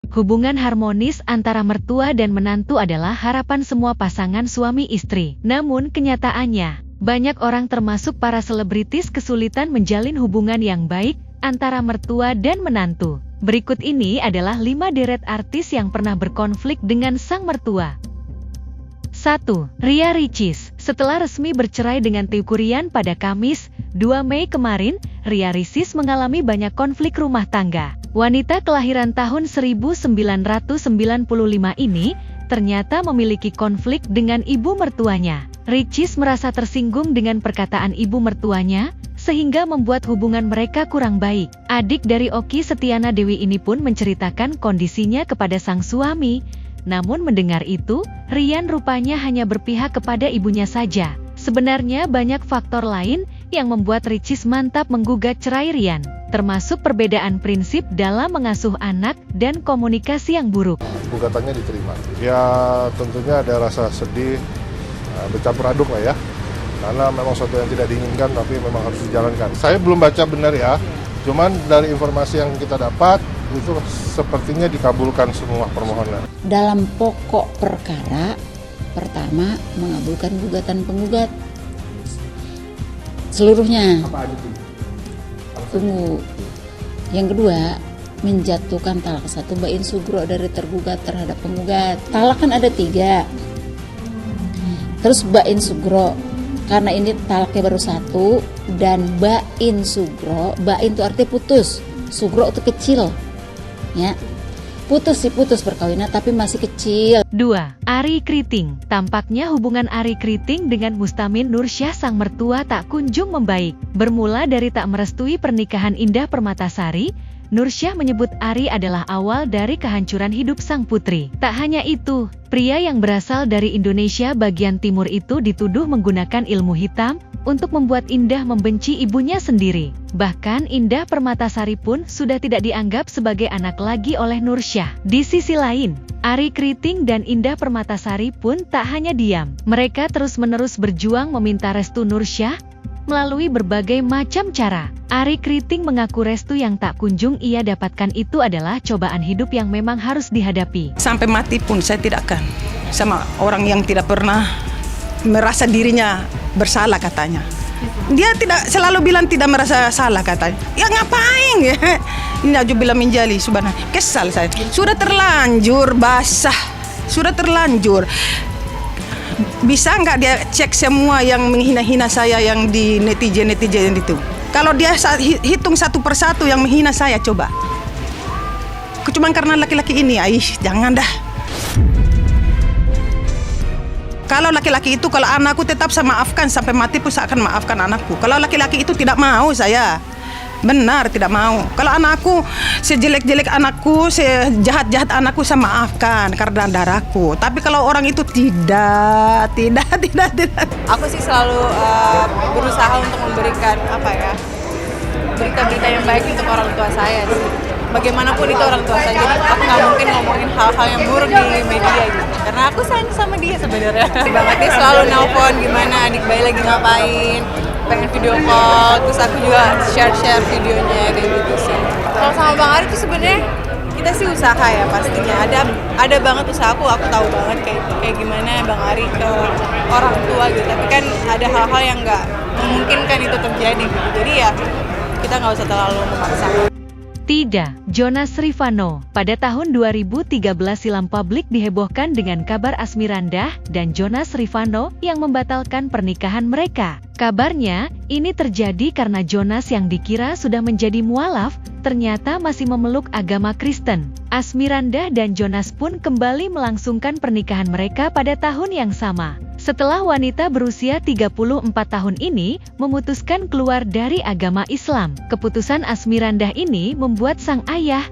Hubungan harmonis antara mertua dan menantu adalah harapan semua pasangan suami istri. Namun kenyataannya, banyak orang termasuk para selebritis kesulitan menjalin hubungan yang baik antara mertua dan menantu. Berikut ini adalah 5 deret artis yang pernah berkonflik dengan sang mertua. 1. Ria Ricis. Setelah resmi bercerai dengan Teuku Ryan pada Kamis, 2 Mei kemarin, Ria Ricis mengalami banyak konflik rumah tangga. Wanita kelahiran tahun 1995 ini ternyata memiliki konflik dengan ibu mertuanya. Ricis merasa tersinggung dengan perkataan ibu mertuanya, sehingga membuat hubungan mereka kurang baik. Adik dari Okky Setiana Dewi ini pun menceritakan kondisinya kepada sang suami. Namun mendengar itu, Ryan rupanya hanya berpihak kepada ibunya saja. Sebenarnya banyak faktor lain yang membuat Ricis mantap menggugat cerai Ryan, termasuk perbedaan prinsip dalam mengasuh anak dan komunikasi yang buruk. Gugatannya diterima. Ya tentunya ada rasa sedih, bercampur aduk lah ya. Karena memang sesuatu yang tidak diinginkan tapi memang harus dijalankan. Saya belum baca benar ya, cuman dari informasi yang kita dapat, itu sepertinya dikabulkan semua permohonan. Dalam pokok perkara, pertama mengabulkan gugatan penggugat seluruhnya. Apa aja tuh? Tunggu. Yang kedua, menjatuhkan talak 1 bain sugro dari tergugat terhadap penggugat. Talak kan ada 3. Terus bain sugro, karena ini talaknya baru 1, dan bain sugro, bain itu artinya putus, sugro itu kecil, ya. Putus perkawinan tapi masih kecil. 2. Arie Kriting. Tampaknya hubungan Arie Kriting dengan Mustamin Nursyah sang mertua tak kunjung membaik. Bermula dari tak merestui pernikahan Indah Permatasari, Nursyah menyebut Arie adalah awal dari kehancuran hidup sang putri. Tak hanya itu, pria yang berasal dari Indonesia bagian timur itu dituduh menggunakan ilmu hitam untuk membuat Indah membenci ibunya sendiri. Bahkan Indah Permatasari pun sudah tidak dianggap sebagai anak lagi oleh Nursyah. Di sisi lain, Arie Kriting dan Indah Permatasari pun tak hanya diam. Mereka terus-menerus berjuang meminta restu Nursyah melalui berbagai macam cara. Arie Kriting mengaku restu yang tak kunjung ia dapatkan itu adalah cobaan hidup yang memang harus dihadapi. Sampai mati pun saya tidak akan sama orang yang tidak pernah merasa dirinya bersalah katanya. Dia tidak selalu bilang tidak merasa salah katanya. Ya ngapain ya? Ini aja bilang menjali subhanallah. Kesal saya. Sudah terlanjur basah. Sudah terlanjur. Bisa nggak dia cek semua yang menghina-hina saya yang di netizen itu? Kalau dia hitung satu persatu yang menghina saya, coba. Cuma karena laki-laki ini, jangan dah. Kalau laki-laki itu, kalau anakku tetap saya maafkan, sampai mati pun saya akan maafkan anakku. Kalau laki-laki itu tidak mau saya, benar tidak mau. Kalau anakku, sejelek-jelek anakku, sejahat-jahat anakku saya maafkan karena darahku. Tapi kalau orang itu tidak. Aku sih selalu berusaha untuk memberikan berita-berita yang baik untuk orang tua saya sih. Bagaimanapun itu orang tua saya, jadi aku nggak mungkin ngomongin hal-hal yang buruk di media gitu. Karena aku sayang sama dia sebenarnya. Banget dia selalu nelpon gimana adik bayi lagi ngapain, pengen video call, terus aku juga share videonya kayak gitu sih. Kalau sama Bang Arie tuh sebenarnya kita sih usaha ya pastinya. Ada banget usaha aku tahu banget kayak gimana Bang Arie ke orang tua gitu. Tapi kan ada hal-hal yang nggak memungkinkan itu terjadi gitu. Jadi ya kita nggak usah terlalu memaksa. Tidak, Jonas Rivanno. Pada tahun 2013 silam publik dihebohkan dengan kabar Asmirandah dan Jonas Rivanno yang membatalkan pernikahan mereka. Kabarnya, ini terjadi karena Jonas yang dikira sudah menjadi mualaf, ternyata masih memeluk agama Kristen. Asmirandah dan Jonas pun kembali melangsungkan pernikahan mereka pada tahun yang sama. Setelah wanita berusia 34 tahun ini memutuskan keluar dari agama Islam, keputusan Asmirandah ini membuat sang ayah,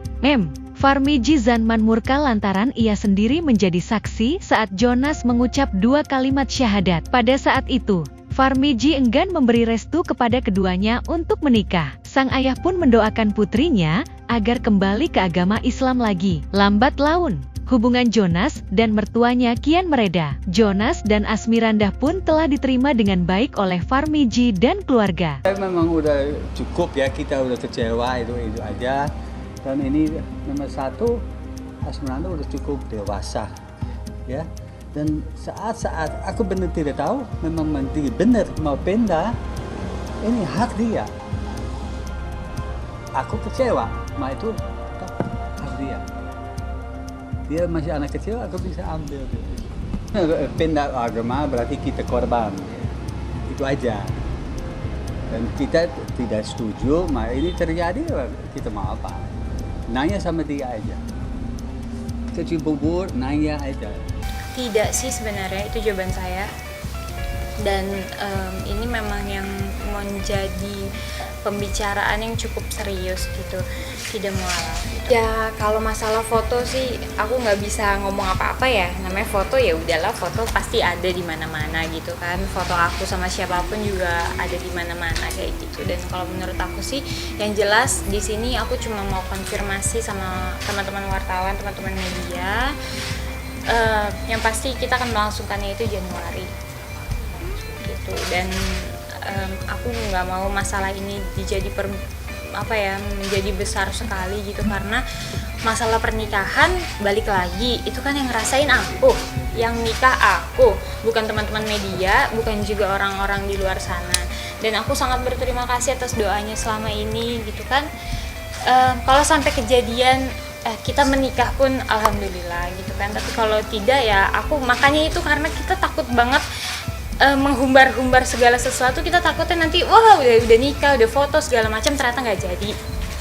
Farmiji Zanman murka lantaran ia sendiri menjadi saksi saat Jonas mengucap 2 kalimat syahadat. Pada saat itu, Farmiji enggan memberi restu kepada keduanya untuk menikah. Sang ayah pun mendoakan putrinya agar kembali ke agama Islam lagi. Lambat laun, hubungan Jonas dan mertuanya kian mereda. Jonas dan Asmirandah pun telah diterima dengan baik oleh Farmiji dan keluarga. Memang udah cukup ya, kita udah kecewa itu aja. Dan ini nomor 1 Asmiranda udah cukup dewasa, ya. Dan saat-saat aku benar tidak tahu, memang dia benar mau pindah, ini hak dia. Aku kecewa, itu hak dia. Dia masih anak kecil, aku bisa ambil. Pindah agama berarti kita korban, itu aja. Dan kita tidak setuju, ini terjadi, kita mau apa? Nanya sama dia aja. Cuci bubur, nanya aja. Tidak sih sebenarnya, itu jawaban saya. Dan ini memang yang menjadi pembicaraan yang cukup serius gitu, tidak mualaf. Ya kalau masalah foto sih aku nggak bisa ngomong apa-apa ya, namanya foto ya udahlah, foto pasti ada di mana-mana gitu kan, foto aku sama siapapun juga ada di mana-mana kayak gitu. Dan kalau menurut aku sih yang jelas di sini aku cuma mau konfirmasi sama teman-teman wartawan, teman-teman media, yang pasti kita akan melangsungkannya itu Januari gitu. Dan aku nggak mau masalah ini menjadi besar sekali gitu, karena masalah pernikahan balik lagi itu kan yang ngerasain aku, yang nikah aku, bukan teman-teman media, bukan juga orang-orang di luar sana. Dan aku sangat berterima kasih atas doanya selama ini gitu kan. Kalau sampai kejadian kita menikah pun alhamdulillah gitu kan, tapi kalau tidak ya aku, makanya itu karena kita takut banget menghumbar-humbar segala sesuatu, kita takutnya nanti wah udah nikah, udah foto segala macam, ternyata nggak jadi.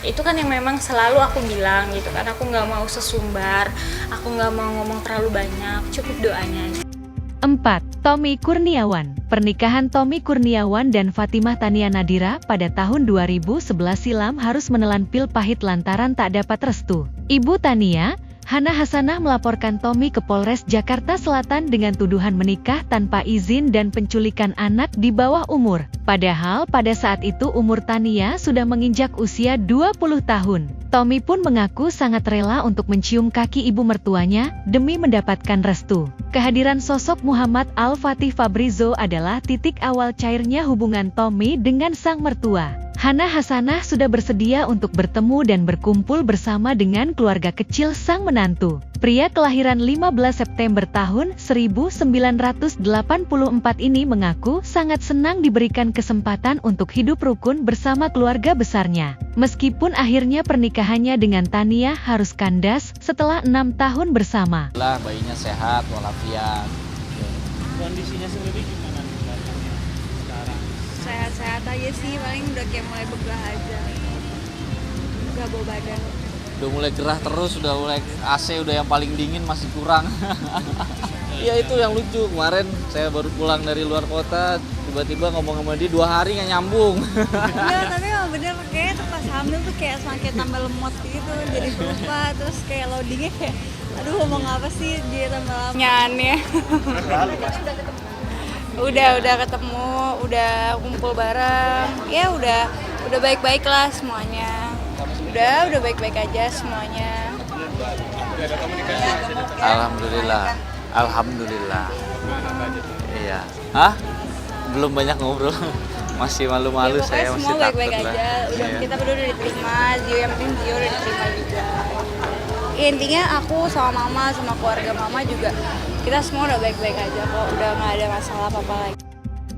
Itu kan yang memang selalu aku bilang gitu kan, aku nggak mau sesumbar, aku nggak mau ngomong terlalu banyak, cukup doanya aja. 4. Tommy Kurniawan. Pernikahan Tommy Kurniawan dan Fatimah Tania Nadira pada tahun 2011 silam harus menelan pil pahit lantaran tak dapat restu. Ibu Tania, Hana Hasanah, melaporkan Tommy ke Polres Jakarta Selatan dengan tuduhan menikah tanpa izin dan penculikan anak di bawah umur. Padahal pada saat itu umur Tania sudah menginjak usia 20 tahun. Tommy pun mengaku sangat rela untuk mencium kaki ibu mertuanya demi mendapatkan restu. Kehadiran sosok Muhammad Al-Fatih Fabrizo adalah titik awal cairnya hubungan Tommy dengan sang mertua. Hana Hasanah sudah bersedia untuk bertemu dan berkumpul bersama dengan keluarga kecil sang menantu. Pria kelahiran 15 September tahun 1984 ini mengaku sangat senang diberikan kesempatan untuk hidup rukun bersama keluarga besarnya. Meskipun akhirnya pernikahannya dengan Tania harus kandas setelah 6 tahun bersama. Bayinya sehat walafiat. Kondisinya sendiri gimana sekarang? Sehat-sehat aja sih, paling udah kayak mulai begah aja, gak bawa badan. Udah mulai gerah terus, udah mulai AC udah yang paling dingin masih kurang. Iya itu yang lucu, kemarin saya baru pulang dari luar kota, tiba-tiba ngomong sama dia 2 hari nggak nyambung. Iya tapi emang bener, kayak pas hamil tuh kayak semakin tambah lemot gitu, jadi lupa, terus kayak loadingnya kayak aduh ngomong apa sih, dia tambah lama. Nyanyi. Udah ketemu, udah kumpul bareng, ya udah baik-baik lah semuanya. Udah baik-baik aja semuanya. Alhamdulillah. Iya. Belum banyak ngobrol. Masih malu-malu, ya, saya masih semua takut baik-baik lah. aja. Udah kita berdua udah diterima, yang penting Zio udah diterima juga. Intinya aku sama mama, sama keluarga mama juga, kita semua udah baik-baik aja kok, udah nggak ada masalah apa-apa lagi.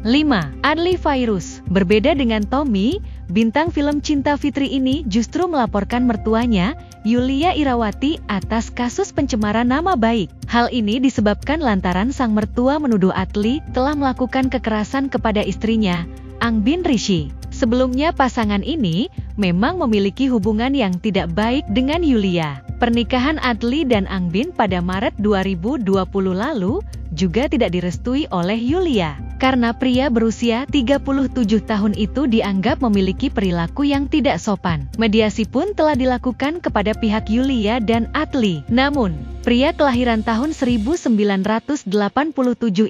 5. Adly Fairuz. Berbeda dengan Tommy, bintang film Cinta Fitri ini justru melaporkan mertuanya, Yulia Irawati, atas kasus pencemaran nama baik. Hal ini disebabkan lantaran sang mertua menuduh Adly telah melakukan kekerasan kepada istrinya, Angbin Rishi. Sebelumnya pasangan ini memang memiliki hubungan yang tidak baik dengan Yulia. Pernikahan Adly dan Angbin pada Maret 2020 lalu juga tidak direstui oleh Yulia. Karena pria berusia 37 tahun itu dianggap memiliki perilaku yang tidak sopan. Mediasi pun telah dilakukan kepada pihak Yulia dan Adly. Namun, pria kelahiran tahun 1987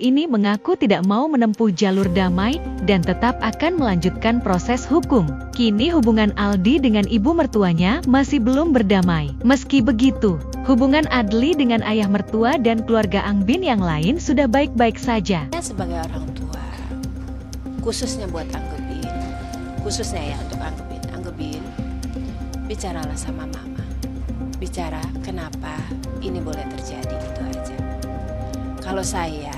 ini mengaku tidak mau menempuh jalur damai dan tetap akan melanjutkan proses hukum. Kini hubungan Aldi dengan ibu mertuanya masih belum berdamai. Meski begitu, hubungan Adly dengan ayah mertua dan keluarga Angbin yang lain sudah baik-baik saja. Sebagai orang tua, khususnya buat Angbin, khususnya ya untuk Angbin, bicaralah sama mama. bicara kenapa ini boleh terjadi, itu aja. Kalau saya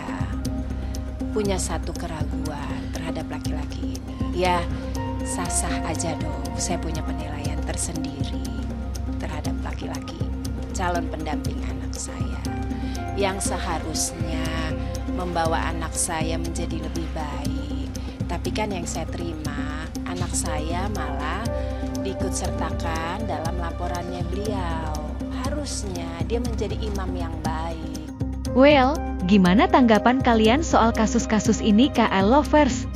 punya satu keraguan terhadap laki-laki ini, ya sah-sah aja dong. Saya punya penilaian tersendiri terhadap laki-laki calon pendamping anak saya yang seharusnya membawa anak saya menjadi lebih baik. Tapi kan yang saya terima, anak saya malah diikut sertakan dalam laporannya beliau. Harusnya dia menjadi imam yang baik. Well, gimana tanggapan kalian soal kasus-kasus ini KL Lovers?